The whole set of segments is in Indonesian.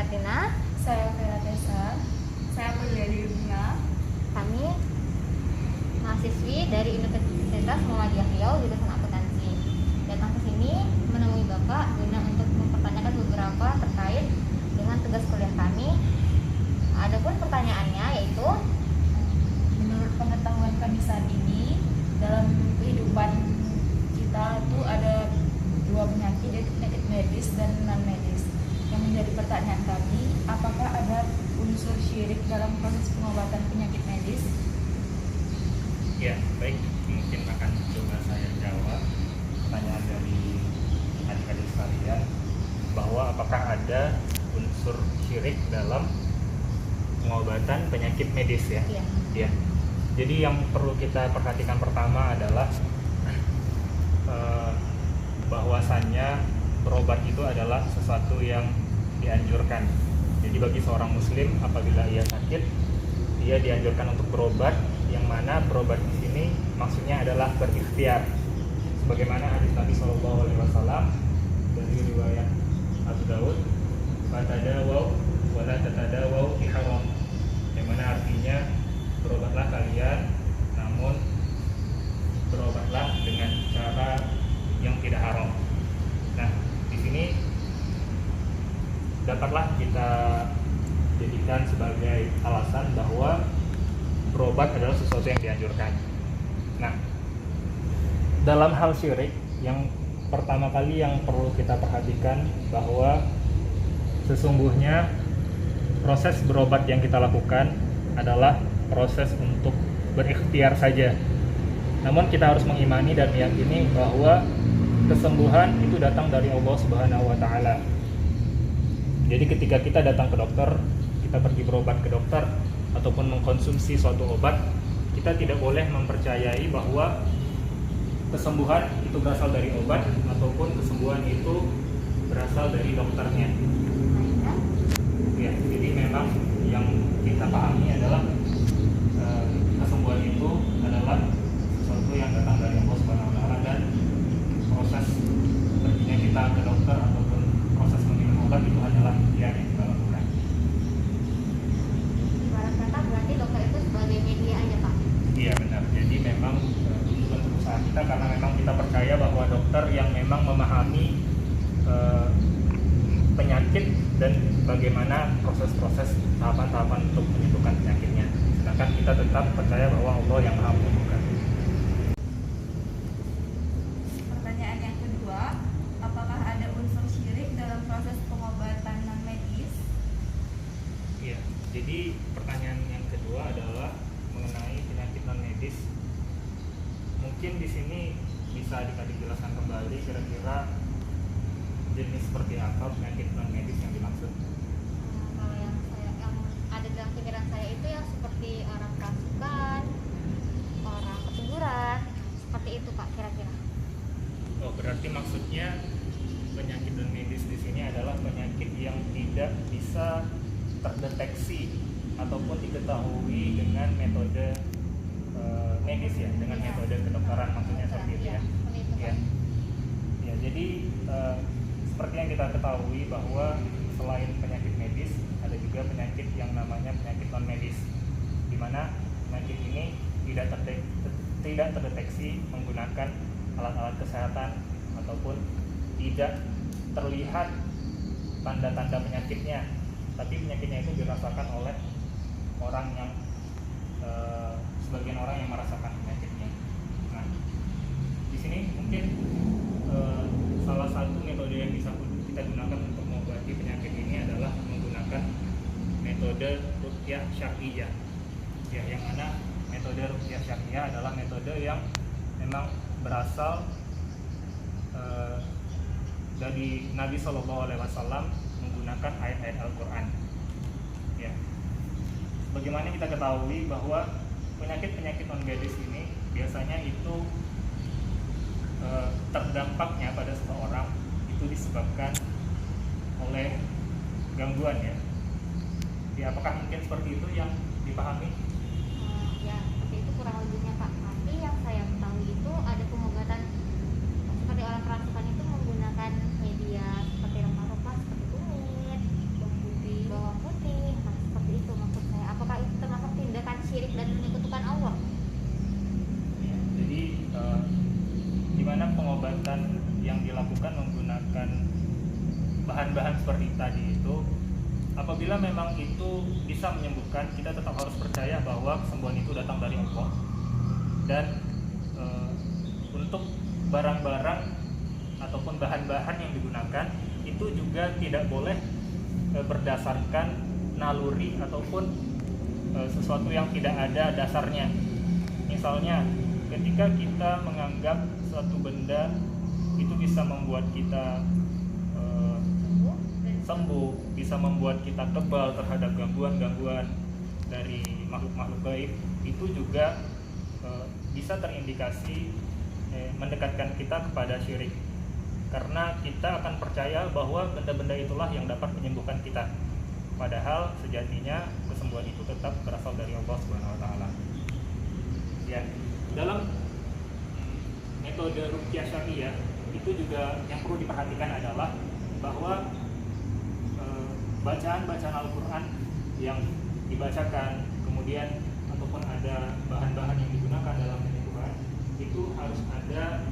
Tina. Saya Vera Tessa. Saya Mulyadi Yudina. Kami mahasiswi dari Universitas Muhammadiyah Riau jurusan akuntansi. Datang ke sini menemui Bapak guna untuk mempertanyakan beberapa terkait dengan tugas kuliah kami. Adapun pertanyaannya yaitu, Menurut pengetahuan kami saat ini, dalam kehidupan kita itu ada dua penyakit, yaitu penyakit medis dan non medis. Yang menjadi pertanyaan kami, apakah ada unsur syirik dalam proses pengobatan penyakit medis? Ya, baik. Mungkin akan coba saya jawab pertanyaan dari adik-adik sekalian, bahwa apakah ada unsur syirik dalam pengobatan penyakit medis ya? Iya. Ya. Jadi yang perlu kita perhatikan pertama adalah bahwasannya berobat itu adalah sesuatu yang dianjurkan. Jadi bagi seorang muslim apabila ia sakit, ia dianjurkan untuk berobat, yang mana berobat di sini maksudnya adalah berikhtiar. Sebagaimana hadis Nabi SAW dari riwayat Abu Daud, "Fatadawau wa la tatadawau bi haram." Yang mana artinya berobatlah kalian, namun berobatlah dengan cara yang tidak haram. Nah, di sini dapatlah kita jadikan sebagai alasan bahwa berobat adalah sesuatu yang dianjurkan. Nah, dalam hal syirik, yang pertama kali yang perlu kita perhatikan bahwa sesungguhnya proses berobat yang kita lakukan adalah proses untuk berikhtiar saja. Namun kita harus mengimani dan meyakini bahwa kesembuhan itu datang dari Allah Subhanahu wa taala. Jadi ketika kita datang ke dokter, kita pergi berobat ke dokter ataupun mengkonsumsi suatu obat, kita tidak boleh mempercayai bahwa kesembuhan itu berasal dari obat ataupun kesembuhan itu berasal dari dokternya. Ya, jadi memang yang kita pahami adalah kesembuhan itu adalah sesuatu yang datang dari Allah Subhanahu wa taala, dan proses perginya kita ke dokter ataupun proses meminum obat itu hanyalah ikhtiar yang kita lakukan. ibarat kata berarti dokter itu sebagai media aja, Pak. Iya benar. Jadi memang tujuan usaha kita karena memang kita percaya bahwa dokter yang memang memahami penyakit dan bagaimana proses-proses tahapan-tahapan untuk menyembuhkan penyakitnya. Sedangkan kita tetap percaya bahwa Allah yang Maha Menyembuhkan. Pertanyaan yang kedua, apakah ada unsur syirik dalam proses pengobatan non medis? Iya. Jadi pertanyaan yang kedua adalah mengenai penyakit non medis. Mungkin di sini bisa dijelaskan kembali kira-kira jenis seperti apa penyakit non medis yang dimaksud. Kalau yang ada dalam pikiran saya itu yang seperti orang kerasukan, orang ketuburan, seperti itu, Pak, kira-kira. Oh, berarti maksudnya penyakit non medis di sini adalah penyakit yang tidak bisa terdeteksi ataupun diketahui dengan metode medis ya, dengan metode kedokteran maksudnya seperti itu ya. Seperti itu, Ya. Pak. Ya, jadi seperti yang kita ketahui bahwa selain penyakit medis ada juga penyakit yang namanya penyakit non medis, di mana penyakit ini tidak terdeteksi menggunakan alat-alat kesehatan ataupun tidak terlihat tanda-tanda penyakitnya, tapi penyakitnya itu dirasakan oleh orang yang sebagian orang yang merasakan penyakitnya. Nah, di sini mungkin salah satu metode yang bisa kita gunakan untuk mengobati penyakit ini adalah menggunakan metode ruqyah syar'iyyah. Ya, yang mana metode ruqyah syar'iyyah adalah metode yang memang berasal dari Nabi SAW menggunakan ayat-ayat Al-Quran. Ya. Bagaimana kita ketahui bahwa penyakit-penyakit non medis ini biasanya itu terdampaknya pada seseorang itu disebabkan oleh gangguan ya. Ya, apakah mungkin seperti itu yang dipahami? Ya, seperti itu kurang lebihnya, Pak. Tapi yang saya ketahui itu ada pengobatan seperti orang kerasukan itu menggunakan media seperti rempah-rempah seperti kunyit, bawang putih, apabila memang itu bisa menyembuhkan, kita tetap harus percaya bahwa kesembuhan itu datang dari Allah. Dan untuk barang-barang ataupun bahan-bahan yang digunakan itu juga tidak boleh berdasarkan naluri ataupun sesuatu yang tidak ada dasarnya. Misalnya ketika kita menganggap suatu benda itu bisa membuat kita sembuh, bisa membuat kita kebal terhadap gangguan-gangguan dari makhluk-makhluk gaib, itu juga bisa terindikasi mendekatkan kita kepada syirik, karena kita akan percaya bahwa benda-benda itulah yang dapat menyembuhkan kita, padahal sejatinya kesembuhan itu tetap berasal dari Allah Subhanahu wa taala. Ya, dalam metode ruqyah syariah itu juga yang perlu diperhatikan adalah bahwa bacaan-bacaan Al-Quran yang dibacakan kemudian ataupun ada bahan-bahan yang digunakan dalam penyembuhan itu harus ada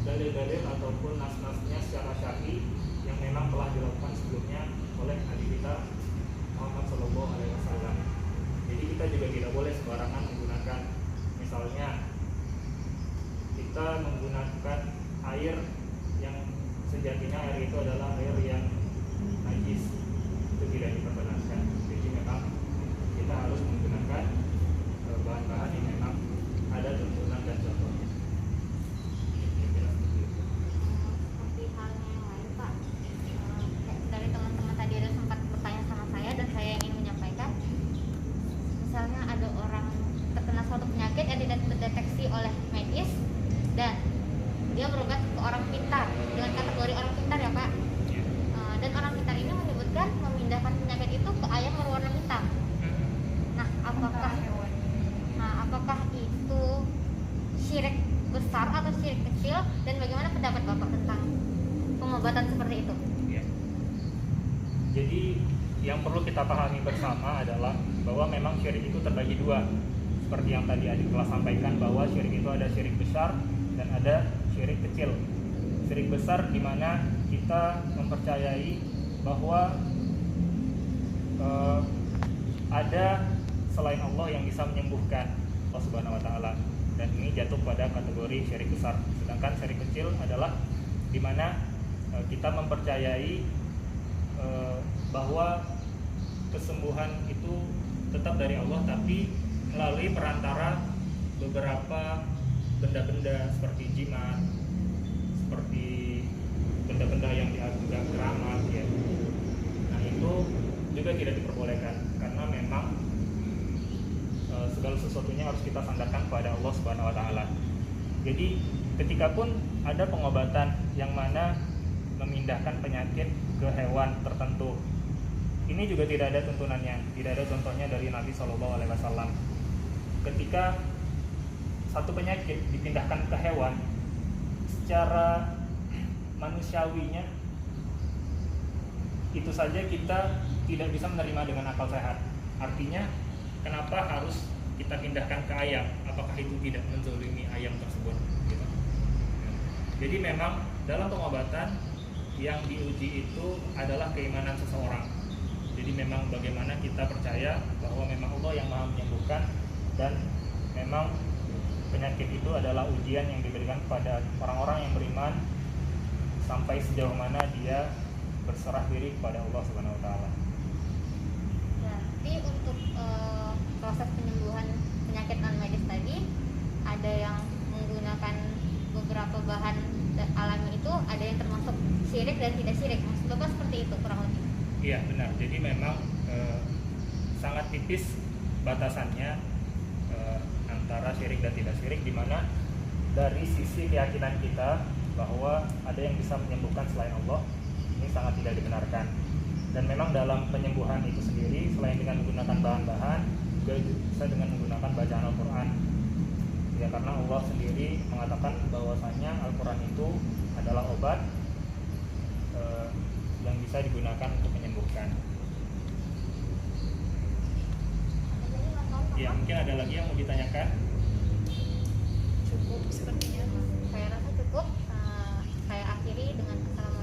dalil-dalil ataupun nas-nasnya secara syar'i yang memang telah dilakukan sebelumnya oleh Nabi kita Muhammad SAW. Jadi kita juga tidak boleh sembarangan menggunakan, misalnya kita menggunakan air yang sejatinya air itu adalah air yang najis, itu tidak diperkenankan. Jadi memang kita harus menggunakan bahan-bahan yang memang ada tuntunan dan contohnya. Seperti halnya yang lain Pak, dari teman-teman tadi ada sempat bertanya sama saya dan saya ingin menyampaikan, misalnya ada orang terkena suatu penyakit yang tidak terdeteksi oleh medis dan dia berobat ke orang pintar dengan kategori orang pintar ya Pak. Dan orang pintar ini menyebutkan memindahkan penyakit itu ke ayam berwarna hitam. Nah, apakah itu syirik besar atau syirik kecil, dan bagaimana pendapat Bapak tentang pengobatan seperti itu? Ya. Jadi yang perlu kita pahami bersama adalah bahwa memang syirik itu terbagi dua. Seperti yang tadi adik telah sampaikan bahwa syirik itu ada syirik besar dan ada syirik kecil. Syirik besar di mana kita mempercayai bahwa ada selain Allah yang bisa menyembuhkan, Allah Subhanahu wa taala, dan ini jatuh pada kategori syirik besar. Sedangkan syirik kecil adalah di mana kita mempercayai bahwa kesembuhan itu tetap dari Allah, tapi melalui perantara beberapa benda-benda seperti jimat, seperti benda-benda yang dianggap keramat ya. Nah itu juga tidak diperbolehkan, karena memang segala sesuatunya harus kita sandarkan kepada Allah Subhanahu wa taala. Jadi ketika pun ada pengobatan yang mana memindahkan penyakit ke hewan tertentu, ini juga tidak ada tuntunannya, tidak ada contohnya dari Nabi SAW. Ketika satu penyakit dipindahkan ke hewan, secara manusiawinya itu saja kita tidak bisa menerima dengan akal sehat. Artinya kenapa harus kita pindahkan ke ayam? Apakah itu tidak menzalimi ayam tersebut? Gitu. Jadi memang dalam pengobatan yang diuji itu adalah keimanan seseorang. Jadi memang bagaimana kita percaya bahwa memang Allah yang maha menyembuhkan, dan memang penyakit itu adalah ujian yang diberikan kepada orang-orang yang beriman sampai sejauh mana dia berserah diri kepada Allah Subhanahu wa taala. Jadi untuk proses penyembuhan penyakit non medis tadi, ada yang menggunakan beberapa bahan alami itu, ada yang termasuk syirik dan tidak syirik. Maksud Bapak seperti itu kurang lebih? Iya benar. Jadi memang sangat tipis batasannya antara syirik dan tidak syirik, di mana dari sisi keyakinan kita bahwa ada yang bisa menyembuhkan selain Allah, ini sangat tidak dibenarkan. Dan memang dalam penyembuhan itu sendiri, selain dengan menggunakan bahan-bahan, juga bisa dengan menggunakan bacaan Al-Quran. Ya, karena Allah sendiri mengatakan bahwasanya Al-Quran itu adalah obat yang bisa digunakan untuk menyembuhkan. Ya, mungkin ada lagi yang mau ditanyakan? Cukup sepertinya. Saya rasa cukup. Saya akhiri dengan assalamualaikum